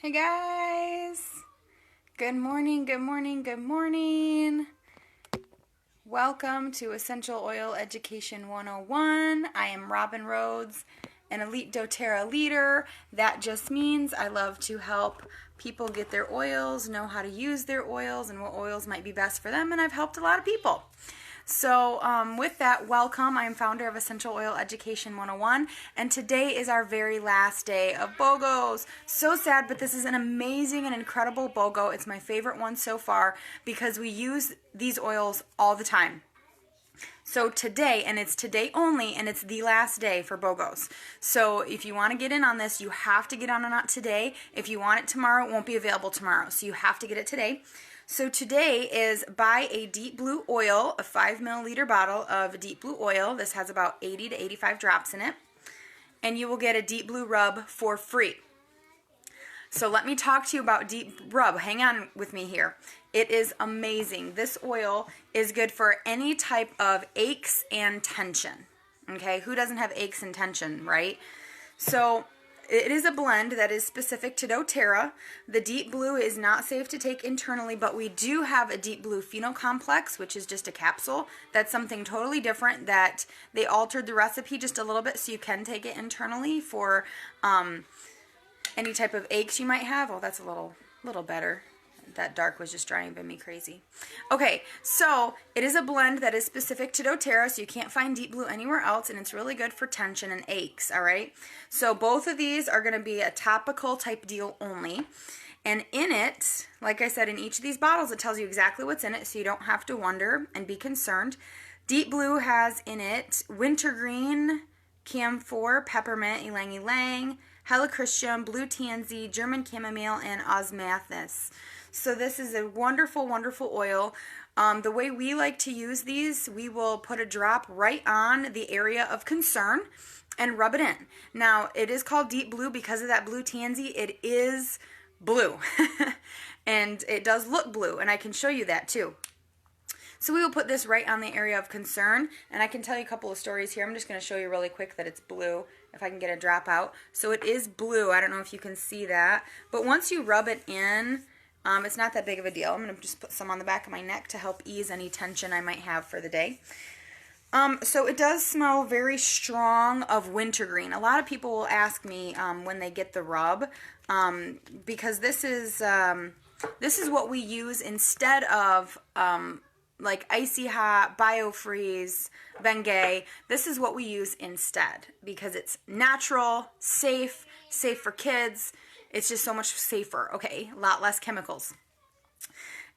Hey guys! Good morning, good morning, good morning. Welcome to Essential Oil Education 101. I am Robin Rhodes, an elite doTERRA leader. That just means I love to help people get their oils, know how to use their oils, and what oils might be best for them, and I've helped a lot of people. So with that, welcome. I am founder of Essential Oil Education 101, and today is our very last day of BOGOs. So sad, but this is an amazing and incredible BOGO. It's my favorite one so far because we use these oils all the time. So today, and it's today only, and it's the last day for BOGOs. So if you want to get in on this, you have to get on it today. If you want it tomorrow, it won't be available tomorrow. So you have to get it today. So today is buy a deep blue oil, a 5 milliliter bottle of deep blue oil. This has about 80 to 85 drops in it. And you will get a deep blue rub for free. So let me talk to you about deep rub. Hang on with me here. It is amazing. This oil is good for any type of aches and tension. Okay, who doesn't have aches and tension, right? So it is a blend that is specific to doTERRA. The deep blue is not safe to take internally, but we do have a deep blue phenol complex, which is just a capsule. That's something totally different that they altered the recipe just a little bit so you can take it internally for any type of aches you might have. Oh, that's a little better. That dark was just driving me crazy. Okay, so it is a blend that is specific to doTERRA, so you can't find deep blue anywhere else, and it's really good for tension and aches, all right? So both of these are going to be a topical type deal only. And in it, like I said, in each of these bottles, it tells you exactly what's in it, so you don't have to wonder and be concerned. Deep blue has in it wintergreen, camphor, peppermint, ylang ylang, helichrysum, blue tansy, German chamomile, and osmanthus. So this is a wonderful, wonderful oil. The way we like to use these, we will put a drop right on the area of concern and rub it in. Now, it is called deep blue because of that blue tansy. It is blue, and it does look blue, and I can show you that too. So we will put this right on the area of concern, and I can tell you a couple of stories here. I'm just going to show you really quick that it's blue, if I can get a drop out. So it is blue. I don't know if you can see that, but once you rub it in, it's not that big of a deal. I'm going to just put some on the back of my neck to help ease any tension I might have for the day. So it does smell very strong of wintergreen. A lot of people will ask me when they get the rub, because this is what we use instead of like Icy Hot, Biofreeze, Bengay. This is what we use instead because it's natural, safe for kids. It's just so much safer, okay? A lot less chemicals.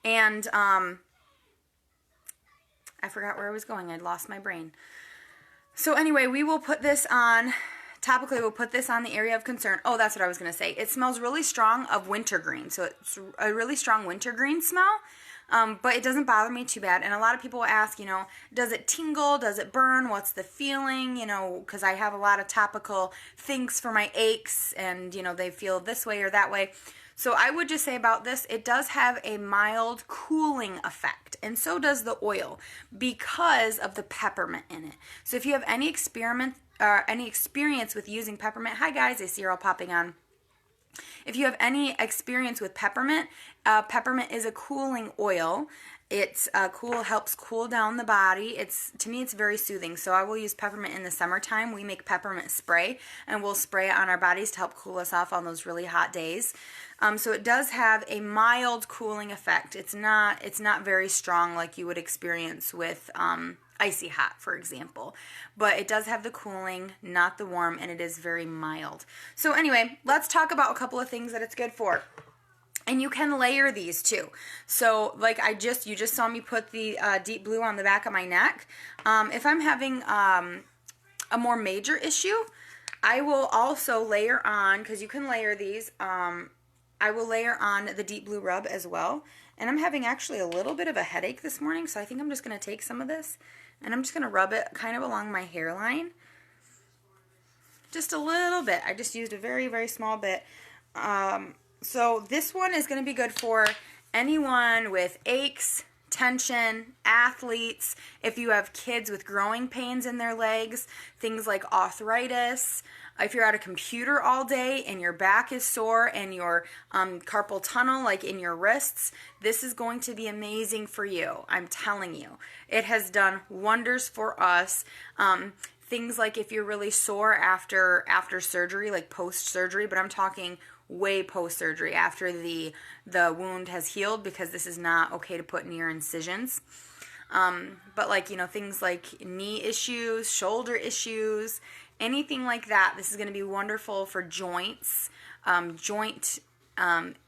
And I forgot where I was going. I'd lost my brain. So anyway, we will put this on, topically we'll put this on the area of concern. Oh, that's what I was going to say. It smells really strong of wintergreen. So it's a really strong wintergreen smell. But it doesn't bother me too bad. And a lot of people will ask, does it tingle? Does it burn? What's the feeling? Because I have a lot of topical things for my aches and, they feel this way or that way. So I would just say about this, it does have a mild cooling effect. And so does the oil because of the peppermint in it. So if you have any experience with using peppermint, hi guys, I see you're all popping on. If you have any experience with peppermint, peppermint is a cooling oil. It's helps cool down the body. To me, it's very soothing. So I will use peppermint in the summertime. We make peppermint spray, and we'll spray it on our bodies to help cool us off on those really hot days. So it does have a mild cooling effect. It's not very strong like you would experience with Icy Hot, for example. But it does have the cooling, not the warm, and it is very mild. So anyway, let's talk about a couple of things that it's good for. And you can layer these too. So like you just saw me put the deep blue on the back of my neck. If I'm having a more major issue, I will also layer on, because you can layer these, I will layer on the deep blue rub as well. And I'm having actually a little bit of a headache this morning, so I think I'm just going to take some of this and I'm just going to rub it kind of along my hairline. Just a little bit. I just used a very, very small bit. So this one is going to be good for anyone with aches, tension, athletes, if you have kids with growing pains in their legs, things like arthritis, if you're at a computer all day and your back is sore and your carpal tunnel, like in your wrists, this is going to be amazing for you. I'm telling you. It has done wonders for us. Things like if you're really sore after surgery, like post-surgery, but I'm talking way post-surgery, after the wound has healed, because this is not okay to put near incisions. But like, things like knee issues, shoulder issues, anything like that, this is going to be wonderful for joints, joint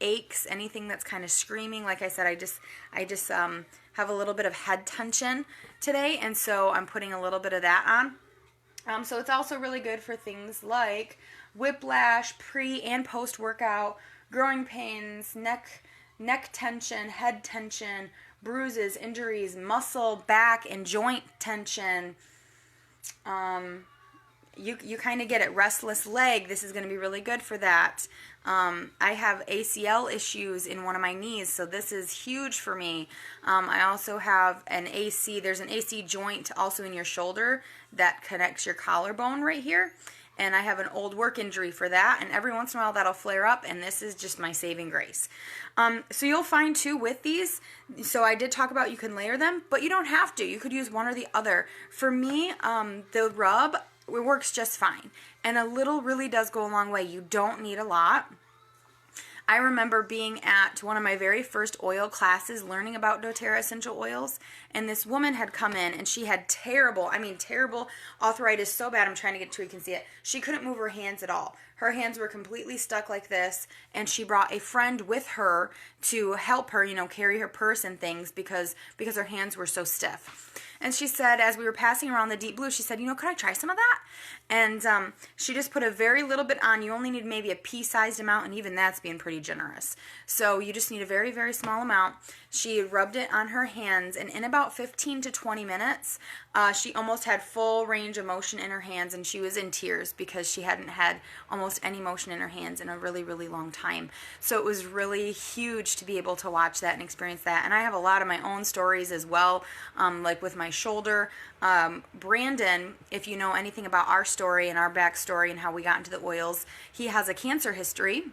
aches, anything that's kind of screaming. Like I said, I just have a little bit of head tension today, and so I'm putting a little bit of that on. So it's also really good for things like whiplash, pre and post workout, growing pains, neck tension, head tension, bruises, injuries, muscle, back, and joint tension. You kind of get it. Restless leg, this is going to be really good for that. I have ACL issues in one of my knees, so this is huge for me. I also have there's an AC joint also in your shoulder that connects your collarbone right here. And I have an old work injury for that, and every once in a while that'll flare up, and this is just my saving grace. So you'll find too with these, so I did talk about you can layer them, but you don't have to. You could use one or the other. For me, the rub, it works just fine, and a little really does go a long way. You don't need a lot. I remember being at one of my very first oil classes learning about doTERRA essential oils, and this woman had come in and she had terrible arthritis, so bad, I'm trying to get to where you can see it. She couldn't move her hands at all. Her hands were completely stuck like this, and she brought a friend with her to help her, carry her purse and things because her hands were so stiff. And she said, as we were passing around the Deep Blue, she said, could I try some of that? And she just put a very little bit on. You only need maybe a pea-sized amount, and even that's being pretty generous. So you just need a very, very small amount. She rubbed it on her hands, and in about 15 to 20 minutes, she almost had full range of motion in her hands, and she was in tears because she hadn't had almost any motion in her hands in a really, really long time. So it was really huge to be able to watch that and experience that. And I have a lot of my own stories as well, like with my shoulder. Brandon, if you know anything about our story and our backstory and how we got into the oils, he has a cancer history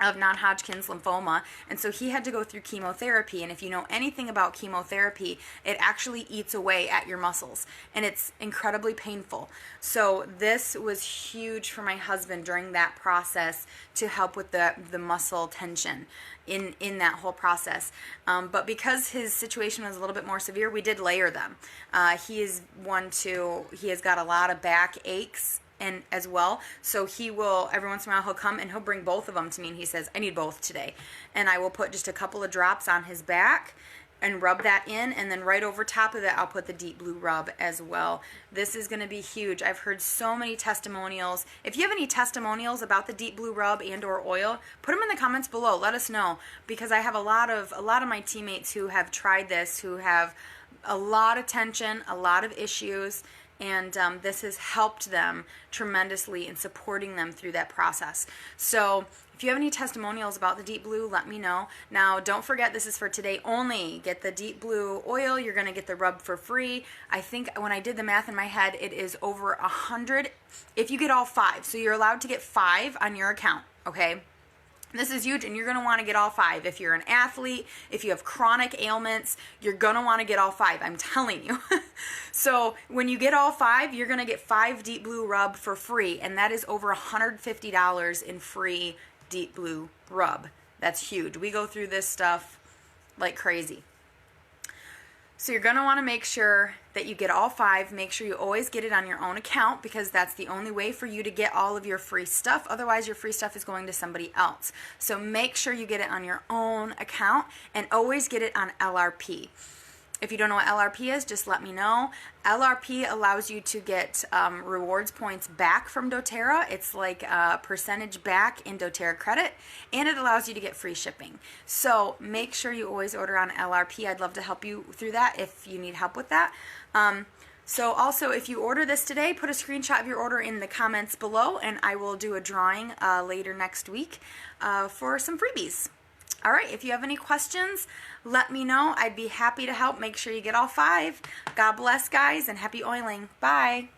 of non-Hodgkin's lymphoma, and so he had to go through chemotherapy. And if you know anything about chemotherapy, it actually eats away at your muscles, and it's incredibly painful. So this was huge for my husband during that process to help with the muscle tension in that whole process. But because his situation was a little bit more severe, we did layer them. He has got a lot of back aches and as well, so he will, every once in a while, he'll come and he'll bring both of them to me, and he says, I need both today. And I will put just a couple of drops on his back and rub that in, and then right over top of it, I'll put the Deep Blue rub as well. This is going to be huge. I've heard so many testimonials. If you have any testimonials about the Deep Blue rub and or oil, put them in the comments below. Let us know, because I have a lot of my teammates who have tried this, who have a lot of tension, a lot of issues, and this has helped them tremendously in supporting them through that process. So if you have any testimonials about the Deep Blue, let me know. Now, don't forget, this is for today only. Get the Deep Blue oil. You're going to get the rub for free. I think when I did the math in my head, it is over 100 if you get all 5. So you're allowed to get 5 on your account, okay? This is huge, and you're going to want to get all 5. If you're an athlete, if you have chronic ailments, you're going to want to get all 5. I'm telling you. So when you get all 5, you're going to get 5 Deep Blue rub for free, and that is over $150 in free Deep Blue rub. That's huge. We go through this stuff like crazy. So you're going to want to make sure that you get all 5. Make sure you always get it on your own account, because that's the only way for you to get all of your free stuff. Otherwise, your free stuff is going to somebody else. So make sure you get it on your own account, and always get it on LRP. If you don't know what LRP is, just let me know. LRP allows you to get rewards points back from doTERRA. It's like a percentage back in doTERRA credit, and it allows you to get free shipping. So make sure you always order on LRP. I'd love to help you through that if you need help with that. So also, if you order this today, put a screenshot of your order in the comments below, and I will do a drawing later next week for some freebies. All right, if you have any questions, let me know. I'd be happy to help. Make sure you get all 5. God bless, guys, and happy oiling. Bye.